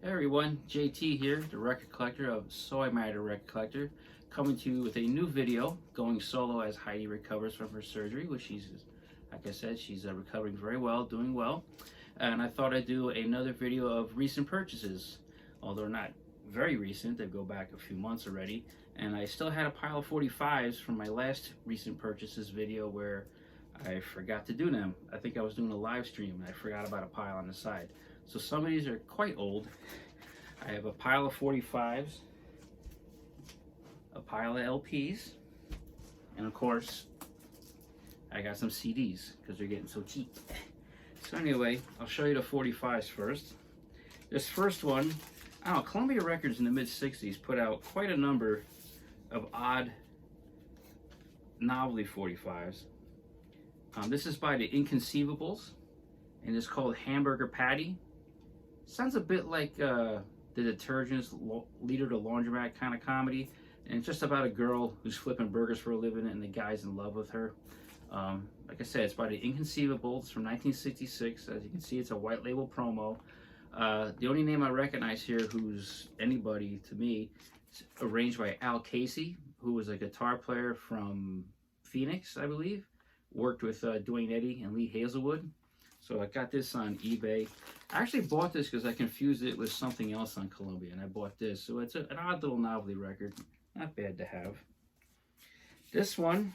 Hey everyone, JT here, the record collector of So I Married a Record Collector, coming to you with a new video going solo as Heidi recovers from her surgery, which like I said, she's recovering very well, doing well. And I thought I'd do another video of recent purchases, although not very recent, they go back a few months already. And I still had a pile of 45s from my last recent purchases video where I forgot to do them. I think I was doing a live stream and I forgot about a pile on the side. So some of these are quite old. I have a pile of 45s, a pile of LPs, and of course, I got some CDs because they're getting so cheap. So anyway, I'll show you the 45s first. This first one, I don't know, Columbia Records in the mid-60s put out quite a number of odd novelty 45s. This is by the Inconceivables, and it's called Hamburger Patty. Sounds a bit like the Detergents Leader to Laundromat kind of comedy, and it's just about a girl who's flipping burgers for a living and the guy's in love with her. Like I said, it's by the Inconceivables from 1966. As you can see, it's a white label promo. The only name I recognize here who's anybody to me is arranged by Al Casey, who was a guitar player from Phoenix, I believe. Worked with Duane Eddy and Lee Hazelwood. So I got this on eBay. I actually bought this because I confused it with something else on Columbia, and I bought this. So it's an odd little novelty record. Not bad to have. This one,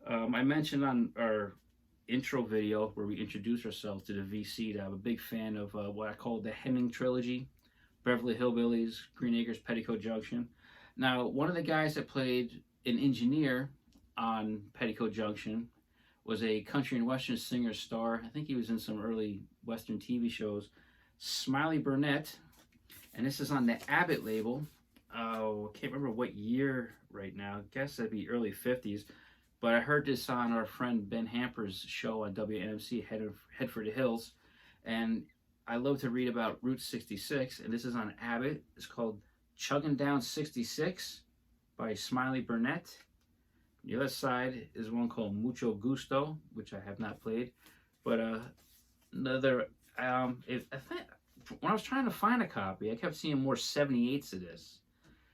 I mentioned on our intro video where we introduced ourselves to the VC that I'm a big fan of what I call the Hemming Trilogy. Beverly Hillbillies, Green Acres, Petticoat Junction. Now, one of the guys that played an engineer on Petticoat Junction was a country and western singer star. I think he was in some early western TV shows. Smiley Burnette, and this is on the Abbott label. Oh, I can't remember what year right now. I guess that'd be early 50s. But I heard this on our friend Ben Hamper's show on WNMC, Head for the Hills. And I love to read about Route 66, and this is on Abbott. It's called Chugging Down 66 by Smiley Burnette. The other side is one called Mucho Gusto, which I have not played. But another, I think when I was trying to find a copy, I kept seeing more 78s of this.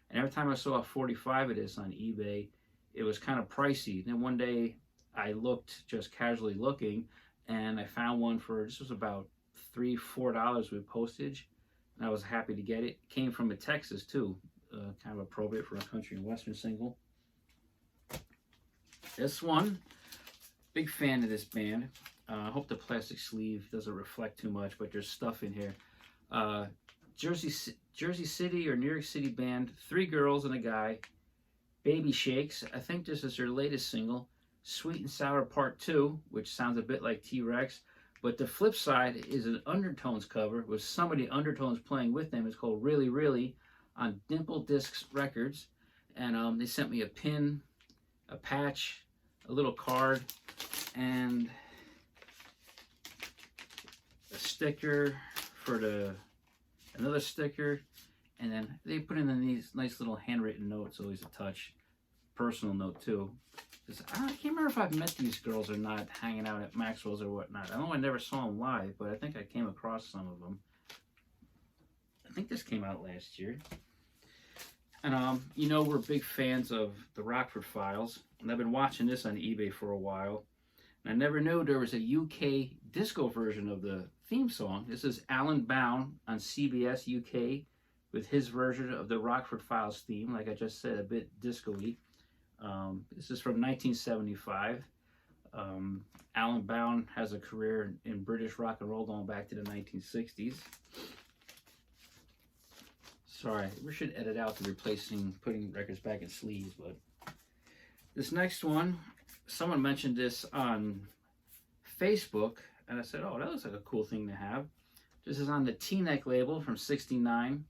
And every time I saw a 45 of this on eBay, it was kind of pricey. Then one day I looked, just casually looking, and I found one for, this was about $3, $4 with postage. And I was happy to get it. It came from Texas too, kind of appropriate for a country and western single. This one, big fan of this band. I hope the plastic sleeve doesn't reflect too much, but there's stuff in here. Jersey City or New York City band, 3 girls and a guy. Baby Shakes, I think this is their latest single. Sweet and Sour Part 2, which sounds a bit like T-Rex. But the flip side is an Undertones cover with some of the Undertones playing with them. It's called Really Really on Dimple Discs Records. And they sent me a pin, a patch, a little card, and a sticker for another sticker, and then they put in these nice little handwritten notes, always a touch. Personal note too. I can't remember if I've met these girls or not, hanging out at Maxwell's or whatnot. I know I never saw them live, but I think I came across some of them. I think this came out last year. And you know, we're big fans of the Rockford Files, and I've been watching this on eBay for a while. And I never knew there was a UK disco version of the theme song. This is Alan Bound on CBS UK with his version of the Rockford Files theme, like I just said, a bit disco-y. This is from 1975. Alan Bound has a career in British rock and roll going back to the 1960s. Sorry, we should edit out the putting records back in sleeves, but this next one, someone mentioned this on Facebook, and I said, oh, that looks like a cool thing to have. This is on the T-Neck label from '69,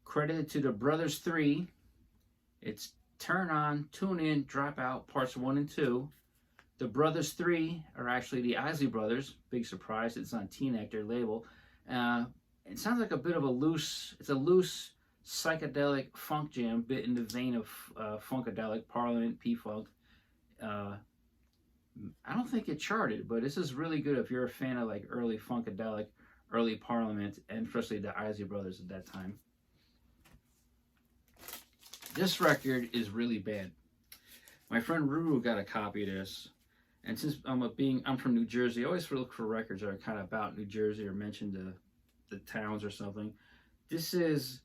credited to the Brothers 3. It's Turn On, Tune In, Drop Out, parts 1 and 2. The Brothers 3 are actually the Isley Brothers. Big surprise, it's on T-Neck, their label. It sounds like a bit of a loose psychedelic funk jam, bit in the vein of Funkadelic, Parliament, P-Funk. I don't think it charted, but this is really good if you're a fan of like early Funkadelic, early Parliament, and especially the Isley Brothers at that time. This record is really bad. My friend Ruru got a copy of this, and since I'm from New Jersey, I always look for records that are kind of about New Jersey or mention the towns or something. This is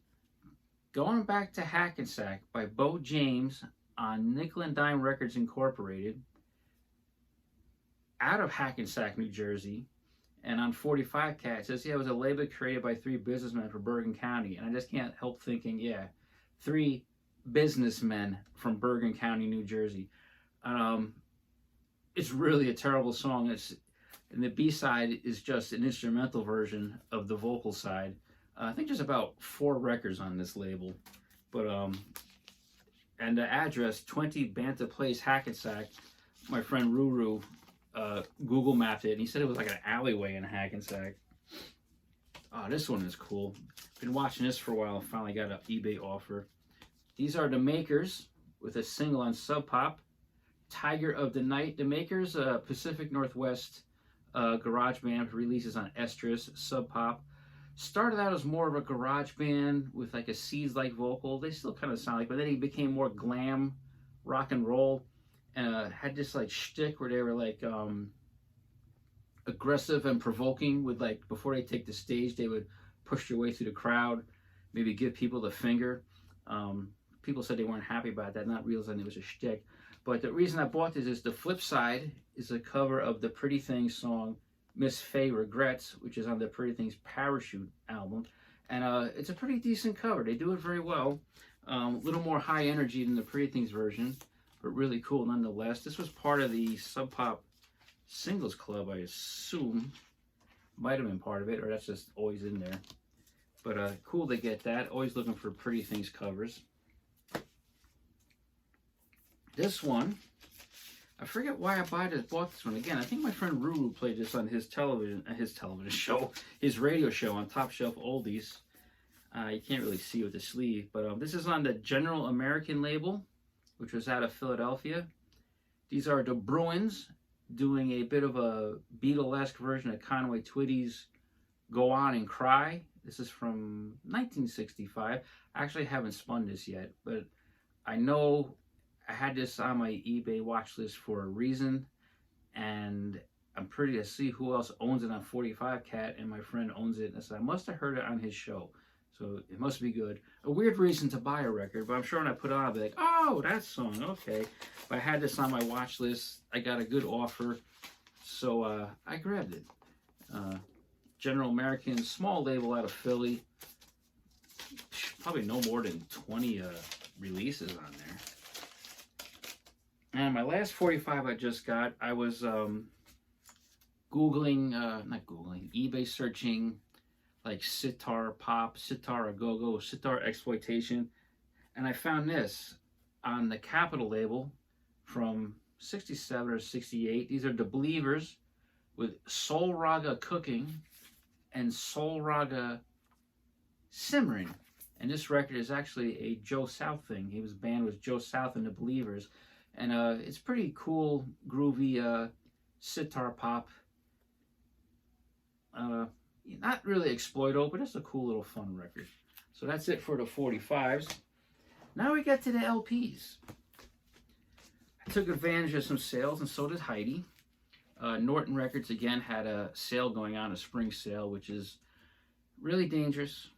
Going Back to Hackensack by Bo James on Nickel and Dime Records Incorporated, out of Hackensack, New Jersey, and on 45 Cat. It says, yeah, it was a label created by 3 businessmen from Bergen County, and I just can't help thinking, yeah, 3 businessmen from Bergen County, New Jersey. It's really a terrible song. And the B-side is just an instrumental version of the vocal side. I think there's about 4 records on this label, but and the address 20 Banta Place, Hackensack. My friend Ruru Google mapped it, and he said it was like an alleyway in Hackensack. Oh, this one is cool. Been watching this for a while. Finally got an eBay offer. These are the Makers with a single on Sub Pop, Tiger of the Night. The Makers, Pacific Northwest garage band, releases on Estrus, Sub Pop. Started out as more of a garage band with like a Seeds-like vocal. They still kind of sound like, but then he became more glam rock and roll, and had this like shtick where they were like aggressive and provoking. With like, before they take the stage, they would push their way through the crowd, maybe give people the finger. People said they weren't happy about that, not realizing it was a shtick. But the reason I bought this is the flip side is a cover of the Pretty Things song Miss Faye Regrets, which is on the Pretty Things Parachute album. And it's a pretty decent cover. They do it very well. A little more high energy than the Pretty Things version, but really cool nonetheless. This was part of the Sub Pop Singles Club, I assume. Might have been part of it, or that's just always in there. But cool to get that. Always looking for Pretty Things covers. This one, I forget why I bought this one. Again, I think my friend Ruru played this on his television show, his radio show on Top Shelf Oldies. You can't really see with the sleeve, but this is on the General American label, which was out of Philadelphia. These are the Bruins doing a bit of a Beatlesque version of Conway Twitty's Go On and Cry. This is from 1965. I actually haven't spun this yet, but I know I had this on my eBay watch list for a reason, and I'm pretty to see who else owns it on 45 Cat, and my friend owns it, and I said I must have heard it on his show, so it must be good. A weird reason to buy a record, but I'm sure when I put it on, I'll be like, oh, that song, okay. But I had this on my watch list. I got a good offer, so I grabbed it. General American, small label out of Philly. Probably no more than 20 releases on there. And my last 45 I just got, I was eBay searching like sitar pop, sitar a-go-go, sitar exploitation, and I found this on the Capitol label from 67 or 68. These are the Believers with Soul Raga Cooking and Soul Raga Simmering. And this record is actually a Joe South thing. He was banned with Joe South and the Believers. And it's pretty cool, groovy sitar pop. Not really exploito, but it's a cool little fun record. So that's it for the 45s. Now we get to the LPs. I took advantage of some sales, and so did Heidi. Norton Records, again, had a sale going on, a spring sale, which is really dangerous,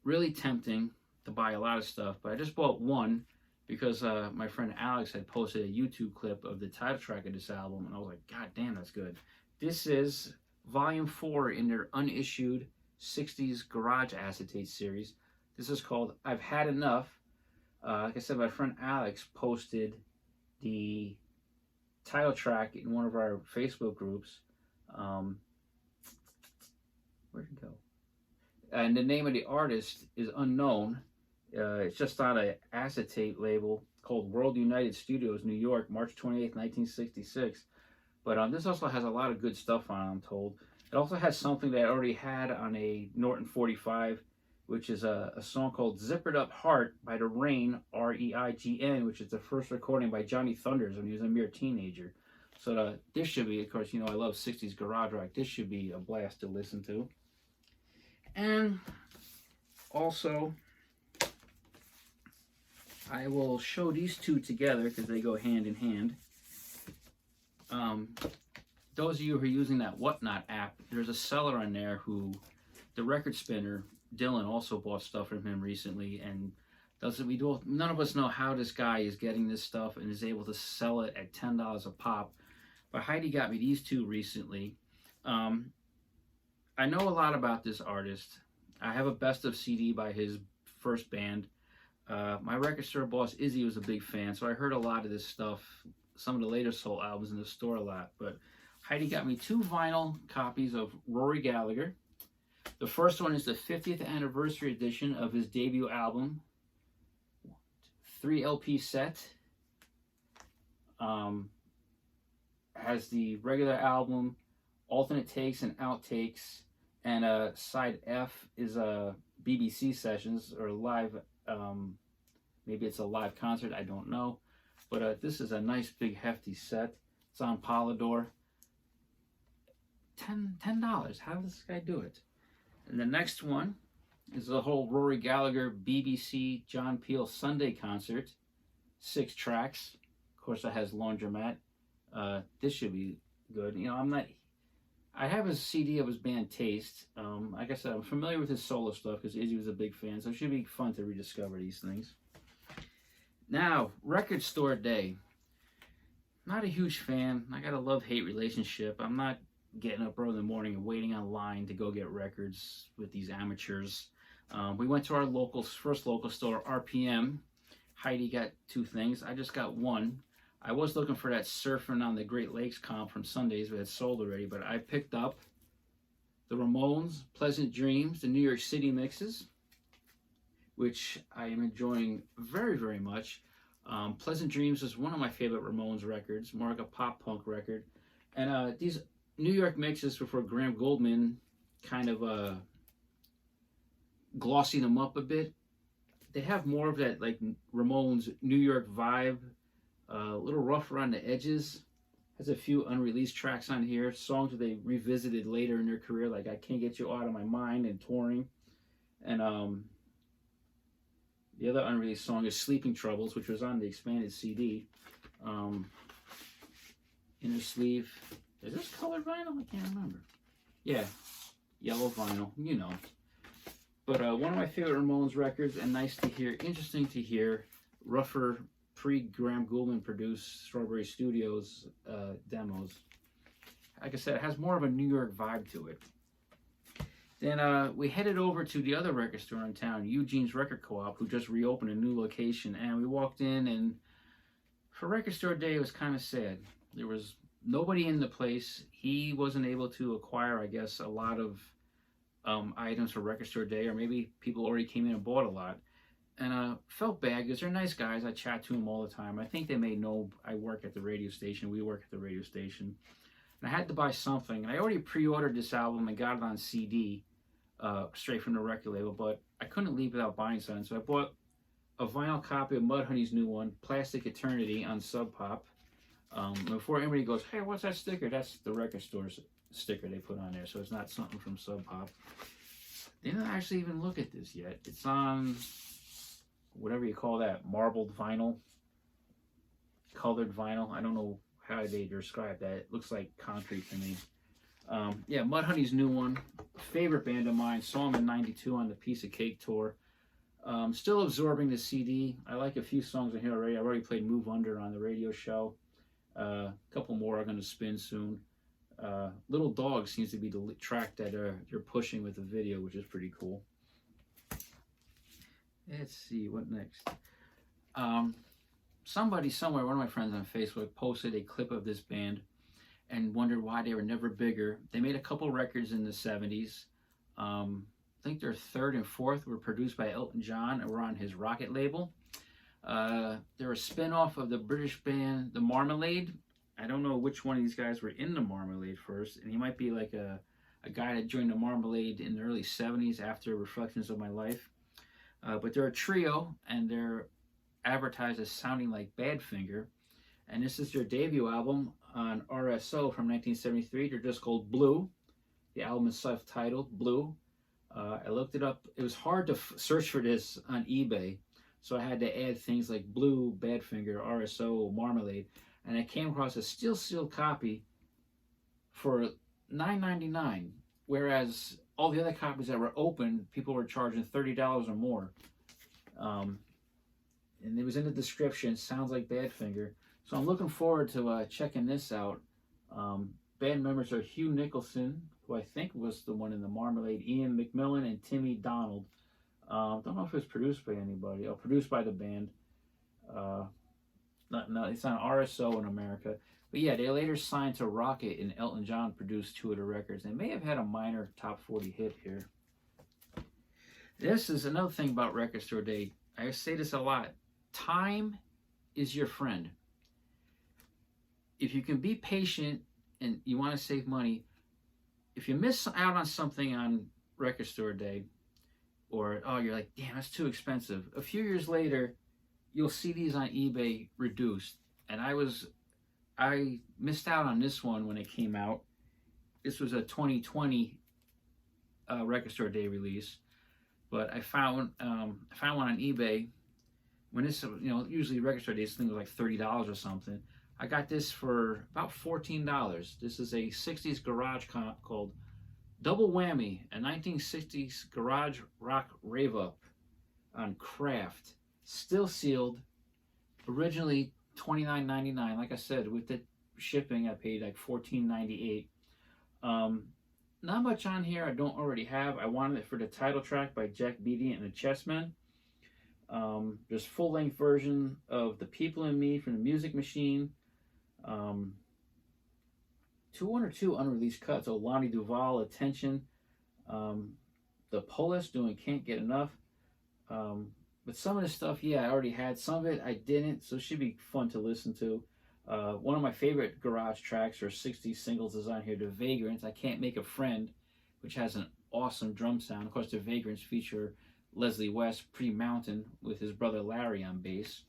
really tempting to buy a lot of stuff. But I just bought one because my friend Alex had posted a YouTube clip of the title track of this album, and I was like, God damn, that's good. This is Volume 4 in their unissued 60s Garage Acetate series. This is called I've Had Enough. Like I said, my friend Alex posted the title track in one of our Facebook groups. Where'd it go? And the name of the artist is unknown. It's just on an acetate label called World United Studios, New York, March 28th, 1966. But this also has a lot of good stuff on it, I'm told. It also has something that I already had on a Norton 45, which is a song called Zippered Up Heart by The Rain, R-E-I-G-N, which is the first recording by Johnny Thunders when he was a mere teenager. So this should be, of course, I love 60s garage rock. This should be a blast to listen to. And also, I will show these two together because they go hand in hand. Those of you who are using that Whatnot app, there's a seller on there who, the record spinner, Dylan, also bought stuff from him recently, and none of us know how this guy is getting this stuff and is able to sell it at $10 a pop. But Heidi got me these two recently. I know a lot about this artist. I have a best of CD by his first band. My record store boss Izzy was a big fan, so I heard a lot of this stuff, some of the later soul albums in the store a lot. But Heidi got me 2 vinyl copies of Rory Gallagher. The first one is the 50th anniversary edition of his debut album, 3 LP set. Has the regular album, alternate takes and outtakes, and side F is BBC sessions or live. Maybe it's a live concert, I don't know. But this is a nice big hefty set. It's on Polydor. $10. How does this guy do it? And the next one is the whole Rory Gallagher BBC John Peel Sunday concert. 6 tracks. Of course, it has Laundromat. This should be good. You know, I have a CD of his band Taste. Like I said, I'm familiar with his solo stuff because Izzy was a big fan, so it should be fun to rediscover these things. Now, record store day. Not a huge fan. I got a love-hate relationship. I'm not getting up early in the morning and waiting online to go get records with these amateurs. We went to our first local store, RPM. Heidi got 2 things. I just got 1. I was looking for that Surfing on the Great Lakes comp from Sundays, but it sold already. But I picked up the Ramones, Pleasant Dreams, the New York City mixes, which I am enjoying very, very much. Pleasant Dreams is one of my favorite Ramones records, more like a pop-punk record. And these New York mixes before Graham Goldman kind of glossing them up a bit. They have more of that like Ramones New York vibe, a little rough around the edges. Has a few unreleased tracks on here, songs that they revisited later in their career, like I Can't Get You Out of My Mind and Touring. And the other unreleased song is Sleeping Troubles, which was on the expanded CD. Inner sleeve. Is this colored vinyl? I can't remember. Yeah, yellow vinyl, you know. But one of my favorite Ramones records, and nice to hear, interesting to hear, rougher pre-Graham Goulman produced Strawberry Studios demos. Like I said, it has more of a New York vibe to it. Then we headed over to the other record store in town, Eugene's Record Co-op, who just reopened a new location. And we walked in, and for record store day, it was kind of sad. There was nobody in the place. He wasn't able to acquire, I guess, a lot of items for record store day, or maybe people already came in and bought a lot. And felt bad because they're nice guys. I chat to them all the time. I think they may know I work at the radio station. We work at the radio station. And I had to buy something. And I already pre-ordered this album and got it on CD straight from the record label, but I couldn't leave without buying something. So I bought a vinyl copy of Mudhoney's new one, Plastic Eternity, on Sub Pop. Before anybody goes, hey, what's that sticker? That's the record store's sticker they put on there, so it's not something from Sub Pop. They didn't actually even look at this yet. It's on whatever you call that, marbled vinyl, colored vinyl. I don't know how they describe that. It looks like concrete to me. Yeah, Mudhoney's new one, favorite band of mine. Saw them in '92 on the Piece of Cake tour. Still absorbing the CD. I like a few songs on here already. I already played Move Under on the radio show. A couple more are going to spin soon. Little Dog seems to be the track that they're pushing with the video, which is pretty cool. Let's see, what next? Somebody somewhere, one of my friends on Facebook, posted a clip of this band and wondered why they were never bigger. They made a couple records in the 70s. I think their 3rd and 4th were produced by Elton John and were on his Rocket label. They're a spin-off of the British band The Marmalade. I don't know which one of these guys were in The Marmalade first, and he might be like a guy that joined The Marmalade in the early 70s after Reflections of My Life. But they're a trio, and they're advertised as sounding like Badfinger. And this is their debut album on RSO from 1973. They're just called Blue. The album is self-titled, Blue. I looked it up. It was hard to search for this on eBay, so I had to add things like Blue, Badfinger, RSO, Marmalade, and I came across a steel seal copy for $9.99, whereas all the other copies that were open, people were charging $30 or more. Um, and it was in the description. Sounds like Badfinger, so I'm looking forward to checking this out. Band members are Hugh Nicholson, who I think was the one in the Marmalade, Ian McMillan, and Timmy Donald. Don't know if it was produced by anybody. Oh, produced by the band. No, it's on RSO in America. But yeah, they later signed to Rocket, and Elton John produced two of the records. They may have had a minor top 40 hit here. This is another thing about Record Store Day. I say this a lot. Time is your friend. If you can be patient and you want to save money, if you miss out on something on Record Store Day, or you're like, damn, that's too expensive, a few years later you'll see these on eBay reduced. And I missed out on this one when it came out. This was a 2020 Record Store Day release, but I found one on eBay when this, usually Record Store Day, this thing was like $30 or something. I got this for about $14. This is a 60s garage comp called Double Whammy, a 1960s garage rock rave up on Kraft. Still sealed. Originally $29.99. Like I said, with the shipping, I paid like $14.98. Not much on here I don't already have. I wanted it for the title track by Jack Beatty and the Chessmen. There's full-length version of The People in Me from the Music Machine. 202 unreleased cuts. Oh, Lonnie Duvall, Attention. The Police doing Can't Get Enough. But some of the stuff, I already had. Some of it I didn't, so it should be fun to listen to. One of my favorite garage tracks or 60s singles is on here, The Vagrants, I Can't Make a Friend, which has an awesome drum sound. Of course, The Vagrants feature Leslie West, Pretty Mountain, with his brother Larry on bass.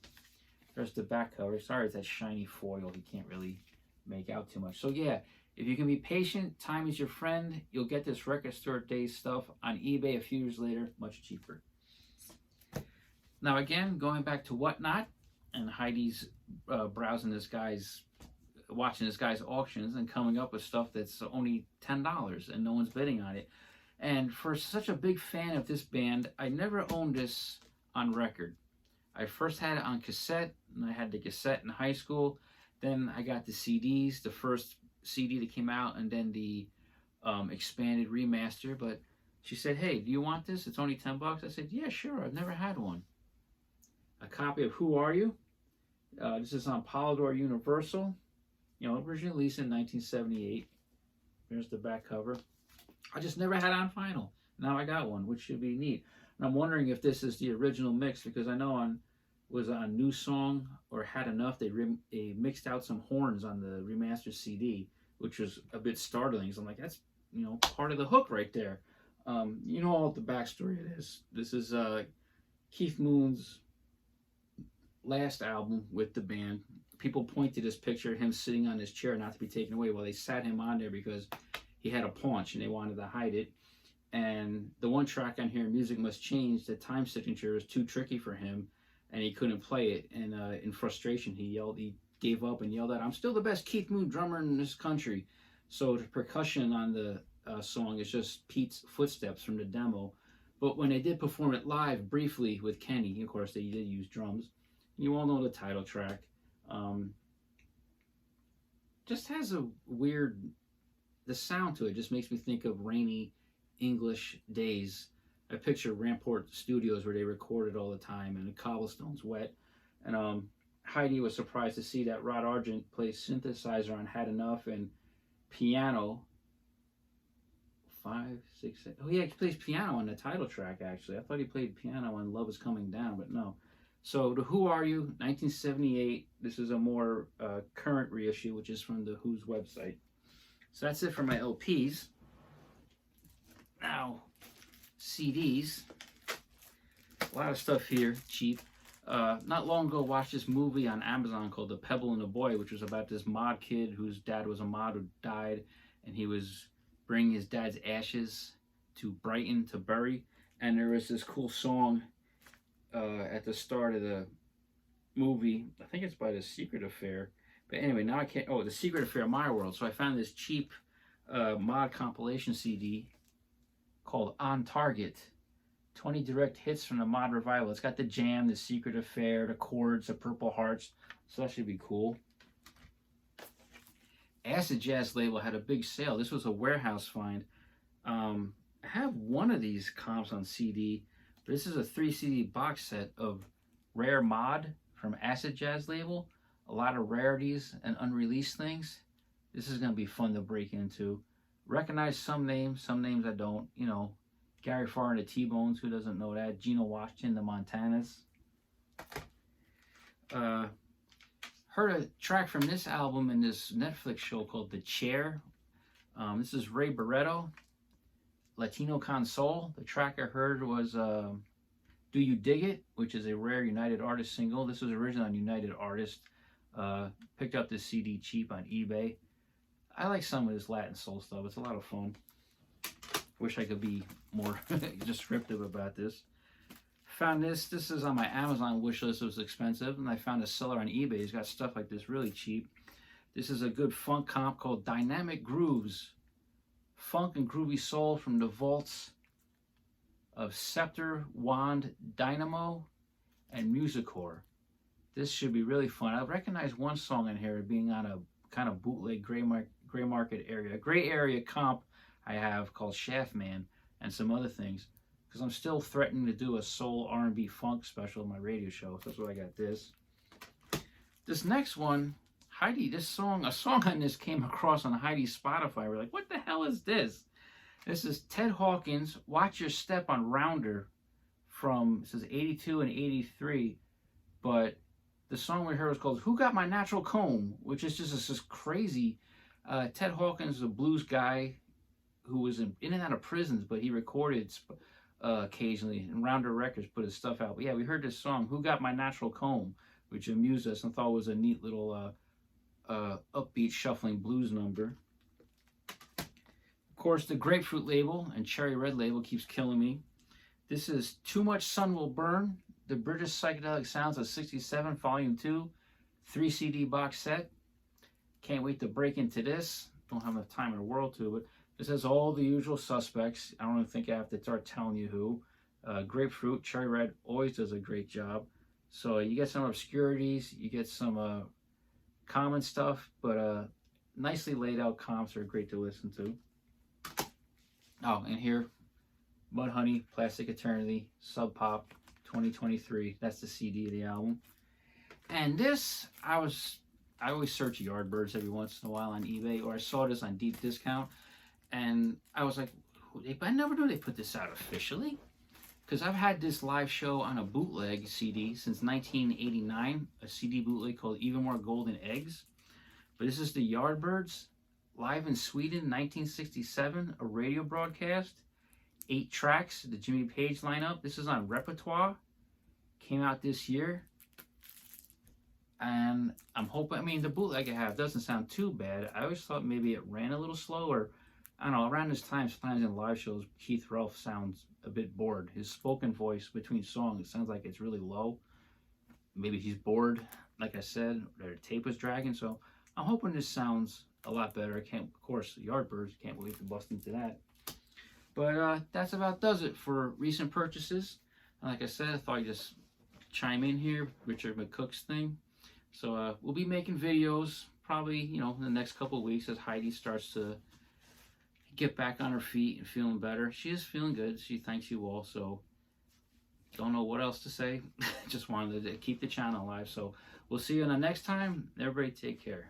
There's the back cover. Sorry, it's that shiny foil. You can't really make out too much. So yeah, if you can be patient, time is your friend. You'll get this Record Store Day stuff on eBay a few years later, much cheaper. Now again, going back to Whatnot, and Heidi's watching this guy's auctions and coming up with stuff that's only $10 and no one's bidding on it. And for such a big fan of this band, I never owned this on record. I first had it on cassette, and I had the cassette in high school. Then I got the CDs, the first CD that came out, and then the expanded remaster. But she said, hey, do you want this? It's only $10. I said, yeah, sure. I've never had one. A copy of Who Are You? This is on Polydor Universal. Originally released in 1978. There's the back cover. I just never had on vinyl. Now I got one, which should be neat. And I'm wondering if this is the original mix, because I know on New Song or Had Enough, they mixed out some horns on the remastered CD, which was a bit startling. So I'm like, that's part of the hook right there. All the backstory it is. This is Keith Moon's last album with the band. People point to this picture of him sitting on his chair not to be taken away. Well, they sat him on there because he had a paunch and they wanted to hide it. And the one track on here, Music Must Change, the time signature was too tricky for him and he couldn't play it. And in frustration, he gave up and yelled out, I'm still the best Keith Moon drummer in this country. So the percussion on the song is just Pete's footsteps from the demo. But when they did perform it live briefly with Kenny, of course, they did use drums. You all know the title track. Just has a weird, the sound to it just makes me think of rainy English days. I picture Rampart Studios where they recorded all the time and the cobblestone's wet. And Heidi was surprised to see that Rod Argent plays synthesizer on Had Enough and piano. 5, 6, 7. Oh yeah, he plays piano on the title track actually. I thought he played piano on Love Is Coming Down, but no. So the Who Are You, 1978. This is a more current reissue, which is from the Who's website. So that's it for my LPs. Now, CDs. A lot of stuff here, cheap. Not long ago, I watched this movie on Amazon called The Pebble and the Boy, which was about this mod kid whose dad was a mod who died, and he was bringing his dad's ashes to Brighton to Bury, and there was this cool song at the start of the movie. I think it's by The Secret Affair. But anyway, now I can't. Oh, The Secret Affair, My World. So I found this cheap mod compilation CD called On Target. 20 direct hits from the mod revival. It's got the Jam, The Secret Affair, the Chords, the Purple Hearts. So that should be cool. Acid Jazz label had a big sale. This was a warehouse find. I have one of these comps on CD. But this is a 3 CD box set of rare mod from Acid Jazz label. A lot of rarities and unreleased things. This is going to be fun to break into. Recognize some names I don't. You know, Gary Farr and the T-Bones, who doesn't know that? Geno Washington, the Montanas. Heard a track from this album in this Netflix show called The Chair. This is Ray Barretto, Latino Console. The track I heard was Do You Dig It, which is a rare United Artists single. This was originally on United Artists. Picked up this CD cheap on eBay. I like some of this Latin soul stuff. It's a lot of fun. Wish I could be more descriptive about this. Found this. This is on my Amazon wish list. It was expensive, and I found a seller on eBay. He's got stuff like this really cheap. This is a good funk comp called Dynamic Grooves. Funk and groovy soul from the vaults of Scepter, Wand, Dynamo, and Musicor. This should be really fun. I recognize one song in here being on a kind of bootleg gray market area. A gray area comp I have called Shaftman and some other things. Because I'm still threatening to do a soul R&B funk special on my radio show. That's why I got this. This next one, Heidi, a song on this came across on Heidi's Spotify. We're like, what the hell is this? This is Ted Hawkins, Watch Your Step on Rounder from, it says 82 and 83. But the song we heard was called Who Got My Natural Comb, which is just this crazy. Ted Hawkins is a blues guy who was in and out of prisons, but he recorded occasionally, and Rounder Records put his stuff out. But yeah, we heard this song, Who Got My Natural Comb, which amused us and thought was a neat little upbeat shuffling blues number. Of course, the Grapefruit label and Cherry Red label keeps killing me. This is Too Much Sun Will Burn, the British Psychedelic Sounds of 67, Volume 2, 3 CD box set. Can't wait to break into this. Don't have enough time in the world to, but this has all the usual suspects. I don't even think I have to start telling you who. Grapefruit, Cherry Red always does a great job. So you get some obscurities, you get some common stuff, but nicely laid out comps are great to listen to. Oh, and here, Mudhoney, Plastic Eternity, Sub Pop 2023. That's the CD of the album. And this, I always search Yardbirds every once in a while on eBay, or I saw this on deep discount. And I was like, I never knew they put this out officially. Because I've had this live show on a bootleg CD since 1989, a CD bootleg called Even More Golden Eggs. But this is the Yardbirds, live in Sweden, 1967, a radio broadcast. 8 tracks, the Jimmy Page lineup. This is on Repertoire. Came out this year. And I'm hoping, the bootleg I have doesn't sound too bad. I always thought maybe it ran a little slower. I don't know, around this time, sometimes in live shows, Keith Relf sounds a bit bored. His spoken voice between songs, it sounds like it's really low. Maybe he's bored, like I said, their tape was dragging. So I'm hoping this sounds a lot better. Of course, Yardbirds, can't wait to bust into that. But that's about does it for recent purchases. And like I said, I thought I'd just chime in here, Richard McCook's thing. So we'll be making videos probably, in the next couple of weeks as Heidi starts to get back on her feet and feeling better. She is feeling good. She thanks you all. So don't know what else to say. Just wanted to keep the channel alive. So we'll see you on the next time. Everybody take care.